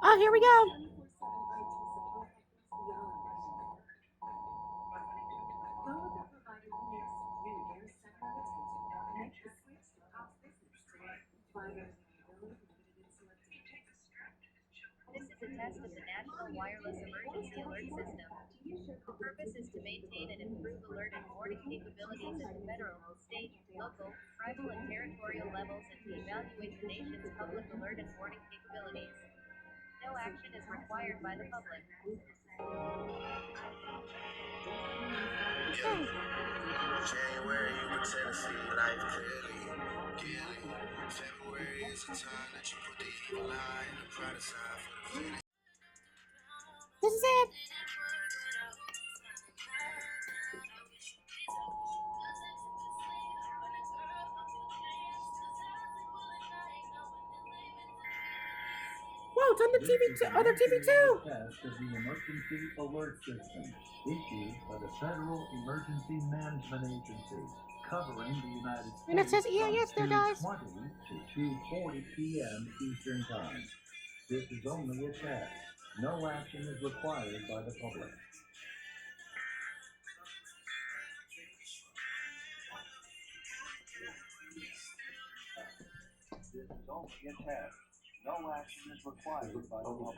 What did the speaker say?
Oh, here we go. This is a test of the National Wireless Emergency Alert System. The purpose is to maintain and improve alert and warning capabilities at the federal, state, local, tribal, and territorial levels and to evaluate the nation's public alert and warning capabilities. No action is required by the public. Okay. January, you pretend to see life clearly. February is the time that you put the evil eye and the pride aside for the finish. This is it. Whoa, it's on the TV too. Other TV too. Test of the Emergency Alert System issued by the Federal Emergency Management Agency, covering the United States And it says EAS there, from guys. 2:20 to 2:40 p.m. Eastern Time. This is only a test. No action is required by the public. This is only a test. No action is required by the public.